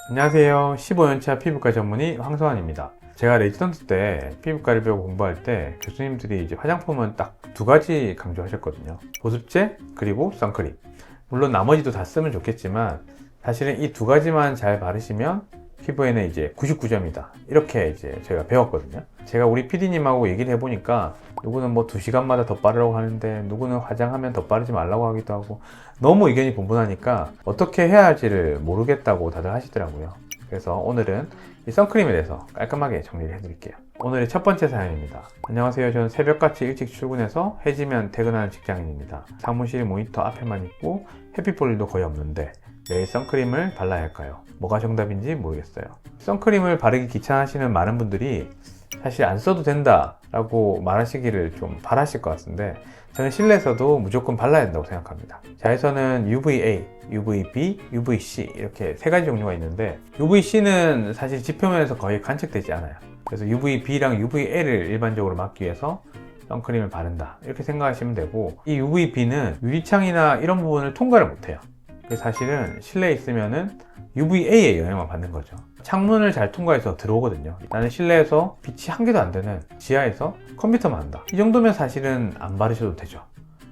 안녕하세요. 15년차 피부과 전문의 황성환입니다. 제가 레지던트 때 피부과를 배우고 공부할 때 교수님들이 이제 화장품은 딱 두 가지 강조하셨거든요. 보습제 그리고 선크림. 물론 나머지도 다 쓰면 좋겠지만 사실은 이 두 가지만 잘 바르시면 피부에는 이제 99점이다. 이렇게 이제 저희가 배웠거든요. 제가 우리 PD님하고 얘기를 해보니까 누구는 뭐 2시간마다 더 바르라고 하는데 누구는 화장하면 더 바르지 말라고 하기도 하고 너무 의견이 분분하니까 어떻게 해야 할지를 모르겠다고 다들 하시더라고요. 그래서 오늘은 이 선크림에 대해서 깔끔하게 정리를 해드릴게요. 오늘의 첫 번째 사연입니다. 안녕하세요. 저는 새벽같이 일찍 출근해서 해지면 퇴근하는 직장인입니다. 사무실 모니터 앞에만 있고 햇빛 볼 일도 거의 없는데 매일 선크림을 발라야 할까요? 뭐가 정답인지 모르겠어요. 선크림을 바르기 귀찮아하시는 많은 분들이 사실 안 써도 된다 라고 말하시기를 좀 바라실 것 같은데 저는 실내에서도 무조건 발라야 된다고 생각합니다. 자외선은 UVA, UVB, UVC 이렇게 세 가지 종류가 있는데 UVC는 사실 지표면에서 거의 관측되지 않아요. 그래서 UVB랑 UVA를 일반적으로 막기 위해서 선크림을 바른다 이렇게 생각하시면 되고, 이 UVB는 유리창이나 이런 부분을 통과를 못해요. 사실은 실내에 있으면은 UVA의 영향을 받는 거죠. 창문을 잘 통과해서 들어오거든요. 나는 실내에서 빛이 한 개도 안 되는 지하에서 컴퓨터만 한다. 이 정도면 사실은 안 바르셔도 되죠.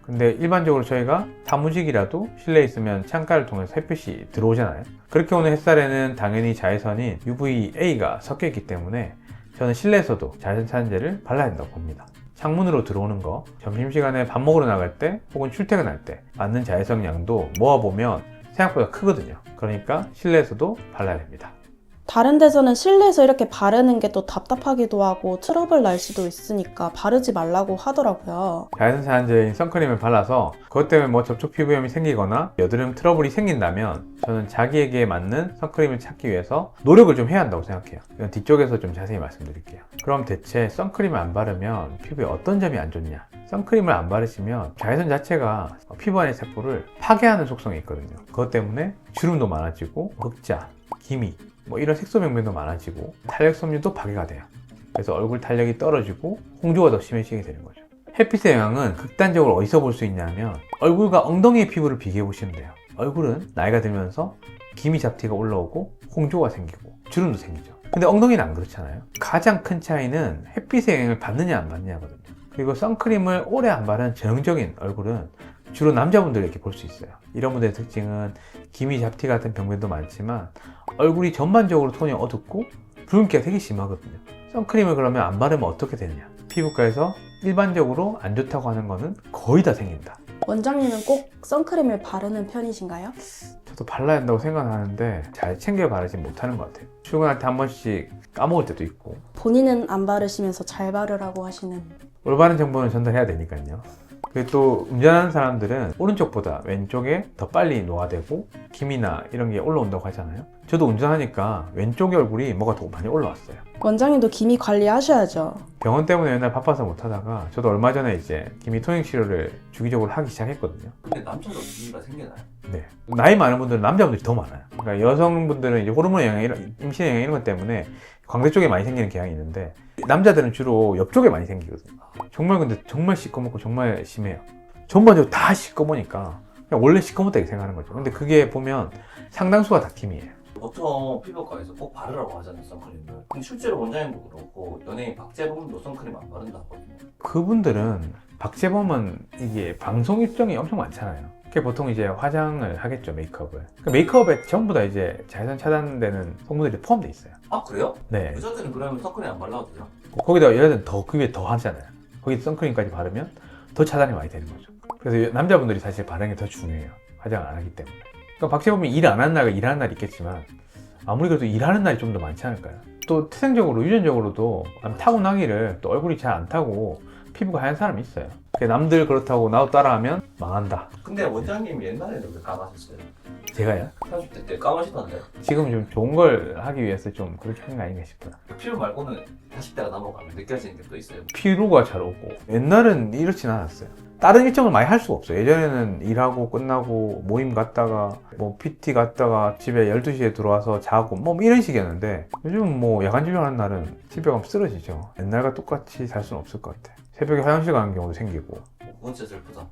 근데 일반적으로 저희가 사무직이라도 실내에 있으면 창가를 통해서 햇빛이 들어오잖아요. 그렇게 오는 햇살에는 당연히 자외선인 UVA가 섞여 있기 때문에 저는 실내에서도 자외선 차단제를 발라야 된다고 봅니다. 창문으로 들어오는 거, 점심시간에 밥 먹으러 나갈 때 혹은 출퇴근할 때 맞는 자외선 양도 모아보면 생각보다 크거든요. 그러니까 실내에서도 발라야 됩니다. 다른 데서는 실내에서 이렇게 바르는 게 또 답답하기도 하고 트러블 날 수도 있으니까 바르지 말라고 하더라고요. 자외선 차단제인 선크림을 발라서 그것 때문에 뭐 접촉 피부염이 생기거나 여드름 트러블이 생긴다면 저는 자기에게 맞는 선크림을 찾기 위해서 노력을 좀 해야 한다고 생각해요. 이건 뒤쪽에서 좀 자세히 말씀드릴게요. 그럼 대체 선크림을 안 바르면 피부에 어떤 점이 안 좋냐? 선크림을 안 바르시면 자외선 자체가 피부 안의 세포를 파괴하는 속성이 있거든요. 그것 때문에 주름도 많아지고 흑자, 기미, 뭐 이런 색소 병변도 많아지고 탄력 섬유도 파괴가 돼요. 그래서 얼굴 탄력이 떨어지고 홍조가 더 심해지게 되는 거죠. 햇빛의 영향은 극단적으로 어디서 볼 수 있냐면 얼굴과 엉덩이의 피부를 비교해 보시면 돼요. 얼굴은 나이가 들면서 기미 잡티가 올라오고 홍조가 생기고 주름도 생기죠. 근데 엉덩이는 안 그렇잖아요. 가장 큰 차이는 햇빛의 영향을 받느냐 안 받느냐거든요. 그리고 선크림을 오래 안 바른 전형적인 얼굴은 주로 남자분들이 이렇게 볼 수 있어요. 이런 분들의 특징은 기미 잡티 같은 병변도 많지만 얼굴이 전반적으로 톤이 어둡고 붉은기가 되게 심하거든요. 선크림을 그러면 안 바르면 어떻게 되느냐? 피부과에서 일반적으로 안 좋다고 하는 거는 거의 다 생긴다. 원장님은 꼭 선크림을 바르는 편이신가요? 저도 발라야 한다고 생각하는데 잘 챙겨 바르지 못하는 것 같아요. 출근할 때 한 번씩 까먹을 때도 있고. 본인은 안 바르시면서 잘 바르라고 하시는. 올바른 정보는 전달해야 되니까요. 그리고 또 운전하는 사람들은 오른쪽보다 왼쪽에 더 빨리 노화되고 기미나 이런 게 올라온다고 하잖아요. 저도 운전하니까 왼쪽의 얼굴이 뭐가 더 많이 올라왔어요. 원장님도 기미 관리하셔야죠. 병원 때문에 맨날 바빠서 못하다가 저도 얼마 전에 이제 기미 토닉 치료를 주기적으로 하기 시작했거든요. 근데 남자도 기미가 생기나요? 네. 나이 많은 분들은 남자분들이 더 많아요. 그러니까 여성분들은 이제 호르몬 영향, 임신 영향 이런 것 때문에 광대 쪽에 많이 생기는 경향이 있는데 남자들은 주로 옆쪽에 많이 생기거든요. 정말 근데 정말 시꺼멓고 정말 심해요. 전반적으로 다 시꺼머니까 그냥 원래 시꺼멓다 이렇게 생각하는 거죠. 근데 그게 보면 상당수가 다 기미예요. 보통 피부과에서 꼭 바르라고 하잖아요, 선크림을. 근데 실제로 원장님도 그렇고 연예인 박재범도 선크림 안 바른다 하거든요. 그분들은 박재범은 이게 방송 일정이 엄청 많잖아요. 그게 보통 이제 화장을 하겠죠, 메이크업을. 그 메이크업에 전부 다 이제 자외선 차단되는 성분들이 포함되어 있어요. 아 그래요? 네. 여자들은 그러면 선크림 안 발라도 돼요? 거기다 여자들은 더 그게 더 하잖아요. 거기 선크림까지 바르면 더 차단이 많이 되는 거죠. 그래서 남자분들이 사실 바르는 게 더 중요해요. 화장을 안 하기 때문에. 그러니까 박재범이 일 안 하는 날과 일하는 날이 있겠지만 아무리 그래도 일하는 날이 좀 더 많지 않을까요? 또 태생적으로 유전적으로도 타고나기를 또 얼굴이 잘 안 타고 피부가 하얀 사람이 있어요. 남들 그렇다고 나도 따라하면 망한다. 근데 원장님 옛날에는 왜 까마셨어요? 제가요? 30대 때 까마시던데. 지금 좀 좋은 걸 하기 위해서 좀 그렇게 하는 거 아닌가 싶어요. 피부 말고는 40대가 넘어가면 느껴지는 게 또 있어요. 피로가 잘 오고 옛날은 이렇진 않았어요. 다른 일정을 많이 할 수가 없어요. 예전에는 일하고 끝나고 모임 갔다가 뭐 PT 갔다가 집에 12시에 들어와서 자고 뭐 이런 식이었는데 요즘은 뭐 야간 진료하는 날은 집에 가면 쓰러지죠. 옛날과 똑같이 살 수는 없을 것 같아요. 새벽에 화장실 가는 경우도 생기고. 그건 진짜 슬프다.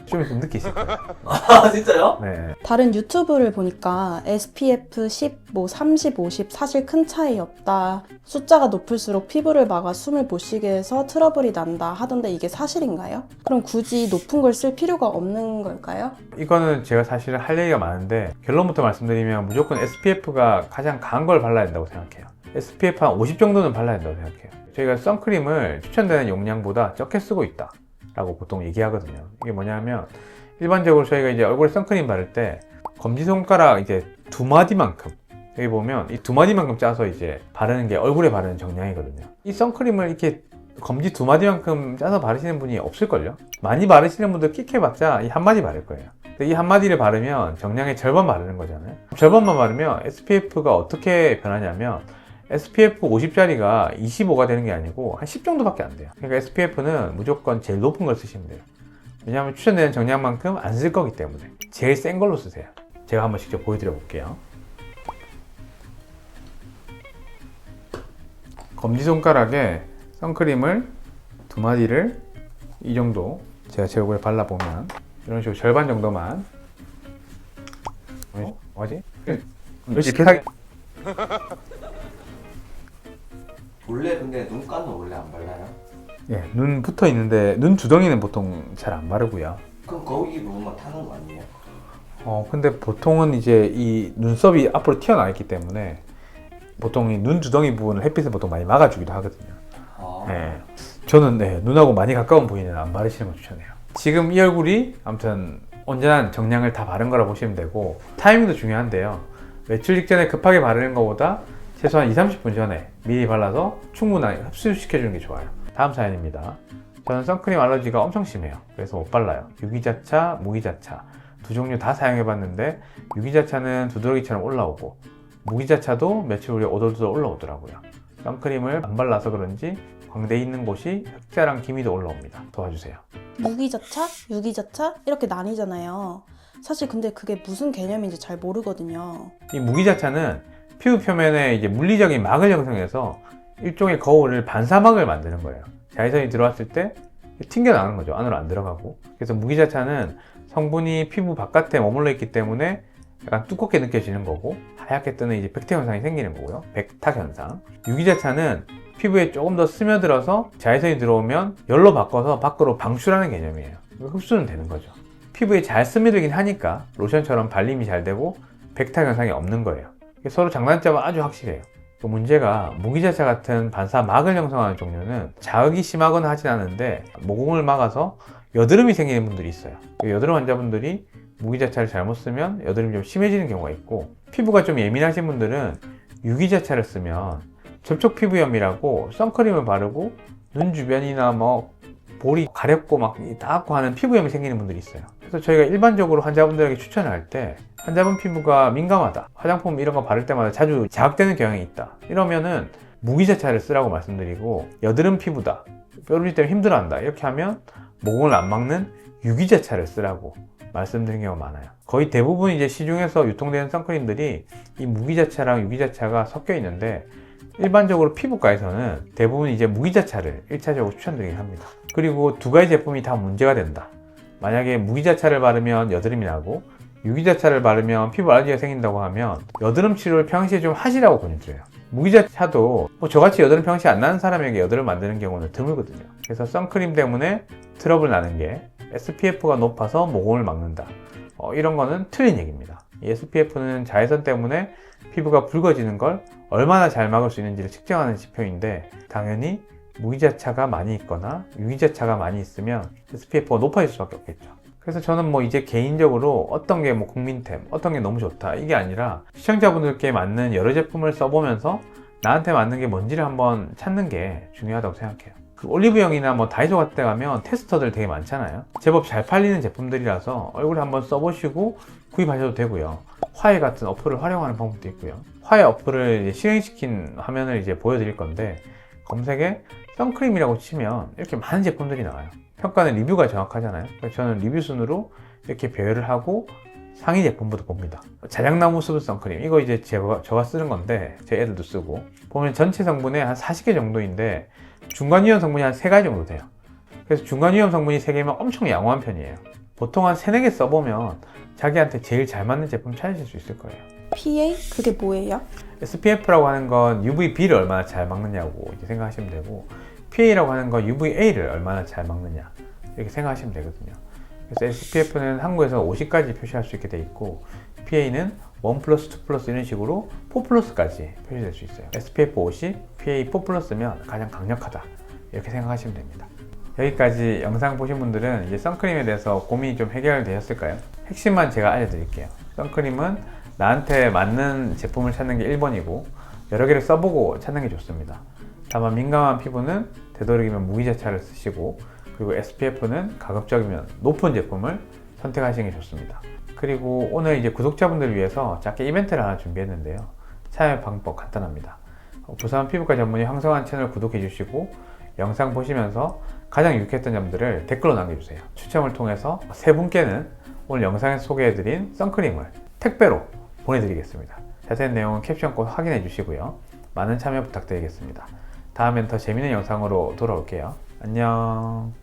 좀 있으면 느끼실 거예요. 아 진짜요? 네. 다른 유튜브를 보니까 SPF 10, 뭐 30, 50 사실 큰 차이 없다. 숫자가 높을수록 피부를 막아 숨을 못 쉬게 해서 트러블이 난다 하던데 이게 사실인가요? 그럼 굳이 높은 걸 쓸 필요가 없는 걸까요? 이거는 제가 사실은 할 얘기가 많은데 결론부터 말씀드리면 무조건 SPF가 가장 강한 걸 발라야 된다고 생각해요. SPF 한 50 정도는 발라야 된다고 생각해요. 저희가 선크림을 추천되는 용량보다 적게 쓰고 있다 라고 보통 얘기하거든요. 이게 뭐냐면 일반적으로 저희가 이제 얼굴에 선크림 바를 때 검지손가락 이제 2마디만큼, 여기 보면 이 2마디만큼 짜서 이제 바르는 게 얼굴에 바르는 정량이거든요. 이 선크림을 이렇게 검지 2마디만큼 짜서 바르시는 분이 없을걸요? 많이 바르시는 분들 끽해봤자 이 1마디 바를 거예요. 근데 이 1마디를 바르면 정량의 절반 바르는 거잖아요. 절반만 바르면 SPF가 어떻게 변하냐면 SPF 50짜리가 25가 되는 게 아니고 한 10 정도밖에 안 돼요. 그러니까 SPF는 무조건 제일 높은 걸 쓰시면 돼요. 왜냐하면 추천되는 정량만큼 안 쓸 거기 때문에 제일 센 걸로 쓰세요. 제가 한번 직접 보여드려 볼게요. 검지손가락에 선크림을 2마디를 이 정도 제가 제 얼굴에 발라보면 이런 식으로 절반 정도만 뭐지? 이렇게 하게 원래 근데 눈가는 원래 안 발라요? 예, 눈 붙어 있는데 눈 두덩이는 보통 잘 안 바르고요. 그럼 거기 부분만 타는 거 아니에요? 근데 보통은 이제 이 눈썹이 앞으로 튀어나와 있기 때문에 보통 이 눈 두덩이 부분을 햇빛을 보통 많이 막아주기도 하거든요. 아. 네. 저는 눈하고 많이 가까운 부위는 안 바르시는 걸 추천해요. 지금 이 얼굴이 아무튼 온전한 정량을 다 바른 거라 보시면 되고 타이밍도 중요한데요. 외출 직전에 급하게 바르는 것보다 최소한 2-30분 전에 미리 발라서 충분하게 흡수시켜주는 게 좋아요. 다음 사연입니다. 저는 선크림 알러지가 엄청 심해요. 그래서 못 발라요. 유기자차, 무기자차 두 종류 다 사용해봤는데 유기자차는 두드러기처럼 올라오고 무기자차도 며칠 후에 오돌오돌 올라오더라고요. 선크림을 안 발라서 그런지 광대에 있는 곳이 흑자랑 기미도 올라옵니다. 도와주세요. 무기자차, 유기자차 이렇게 나뉘잖아요. 사실 근데 그게 무슨 개념인지 잘 모르거든요. 이 무기자차는 피부 표면에 이제 물리적인 막을 형성해서 일종의 거울을 반사막을 만드는 거예요. 자외선이 들어왔을 때 튕겨나가는 거죠. 안으로 안 들어가고. 그래서 무기자차는 성분이 피부 바깥에 머물러 있기 때문에 약간 두껍게 느껴지는 거고 하얗게 뜨는 이제 백태 현상이 생기는 거고요. 백탁 현상. 유기자차는 피부에 조금 더 스며들어서 자외선이 들어오면 열로 바꿔서 밖으로 방출하는 개념이에요. 흡수는 되는 거죠. 피부에 잘 스며들긴 하니까 로션처럼 발림이 잘 되고 백탁 현상이 없는 거예요. 서로 장단점은 아주 확실해요. 또 문제가 무기자차 같은 반사막을 형성하는 종류는 자극이 심하거나 하진 않은데 모공을 막아서 여드름이 생기는 분들이 있어요. 여드름 환자분들이 무기자차를 잘못 쓰면 여드름이 좀 심해지는 경우가 있고 피부가 좀 예민하신 분들은 유기자차를 쓰면 접촉 피부염이라고 선크림을 바르고 눈 주변이나 뭐 볼이 가렵고 막 따갑고 하는 피부염이 생기는 분들이 있어요. 그래서 저희가 일반적으로 환자분들에게 추천을 할 때 환자분 피부가 민감하다, 화장품 이런 거 바를 때마다 자주 자극되는 경향이 있다, 이러면은 무기자차를 쓰라고 말씀드리고, 여드름 피부다, 뾰루지 때문에 힘들어한다 이렇게 하면 모공을 안 막는 유기자차를 쓰라고 말씀드린 경우가 많아요. 거의 대부분 이제 시중에서 유통되는 선크림들이 이 무기자차랑 유기자차가 섞여 있는데 일반적으로 피부과에서는 대부분 이제 무기자차를 1차적으로 추천드리긴 합니다. 그리고 두 가지 제품이 다 문제가 된다. 만약에 무기자차를 바르면 여드름이 나고 유기자차를 바르면 피부 알러지가 생긴다고 하면 여드름 치료를 평시에 좀 하시라고 권유드려요. 무기자차도 저같이 여드름 평시에 안 나는 사람에게 여드름 만드는 경우는 드물거든요. 그래서 선크림 때문에 트러블 나는 게 SPF가 높아서 모공을 막는다, 이런 거는 틀린 얘기입니다. 이 SPF는 자외선 때문에 피부가 붉어지는 걸 얼마나 잘 막을 수 있는지를 측정하는 지표인데 당연히 무기자차가 많이 있거나 유기자차가 많이 있으면 SPF가 높아질 수밖에 없겠죠. 그래서 저는 이제 개인적으로 어떤 게 국민템, 어떤 게 너무 좋다 이게 아니라 시청자분들께 맞는 여러 제품을 써보면서 나한테 맞는 게 뭔지를 한번 찾는 게 중요하다고 생각해요. 올리브영이나 다이소 같은 데 가면 테스터들 되게 많잖아요. 제법 잘 팔리는 제품들이라서 얼굴에 한번 써보시고 구입하셔도 되고요. 화해 같은 어플을 활용하는 방법도 있고요. 화해 어플을 이제 실행시킨 화면을 이제 보여드릴 건데 검색에 선크림이라고 치면 이렇게 많은 제품들이 나와요. 평가는 리뷰가 정확하잖아요. 그래서 저는 리뷰 순으로 이렇게 배열을 하고 상위 제품부터 봅니다. 자작나무 수분 선크림, 이거 이제 제가 쓰는 건데 제 애들도 쓰고, 보면 전체 성분의 한 40개 정도인데 중간 위험 성분이 한 3가지 정도 돼요. 그래서 중간 위험 성분이 3개면 엄청 양호한 편이에요. 보통 한 3-4개 써보면 자기한테 제일 잘 맞는 제품 찾으실 수 있을 거예요. PA? 그게 뭐예요? SPF라고 하는 건 UVB를 얼마나 잘 막느냐고 이렇게 생각하시면 되고, PA라고 하는 건 UVA를 얼마나 잘 막느냐 이렇게 생각하시면 되거든요. 그래서 SPF는 한국에서 50까지 표시할 수 있게 돼 있고, PA는 1+, 2+, 이런 식으로 4+까지 표시될 수 있어요. SPF 50, PA 4+면 가장 강력하다 이렇게 생각하시면 됩니다. 여기까지 영상 보신 분들은 이제 선크림에 대해서 고민이 좀 해결되셨을까요? 핵심만 제가 알려드릴게요. 선크림은 나한테 맞는 제품을 찾는 게 1번이고, 여러 개를 써보고 찾는 게 좋습니다. 다만 민감한 피부는 되도록이면 무기자차를 쓰시고, 그리고 SPF는 가급적이면 높은 제품을 선택하시는 게 좋습니다. 그리고 오늘 이제 구독자분들을 위해서 작게 이벤트를 하나 준비했는데요. 참여 방법 간단합니다. 부산 피부과 전문의 황성환 채널 구독해 주시고, 영상 보시면서 가장 유익했던 점들을 댓글로 남겨주세요. 추첨을 통해서 3분께는 오늘 영상에서 소개해드린 선크림을 택배로 보내드리겠습니다. 자세한 내용은 캡션 꼭 확인해 주시고요. 많은 참여 부탁드리겠습니다. 다음엔 더 재밌는 영상으로 돌아올게요. 안녕.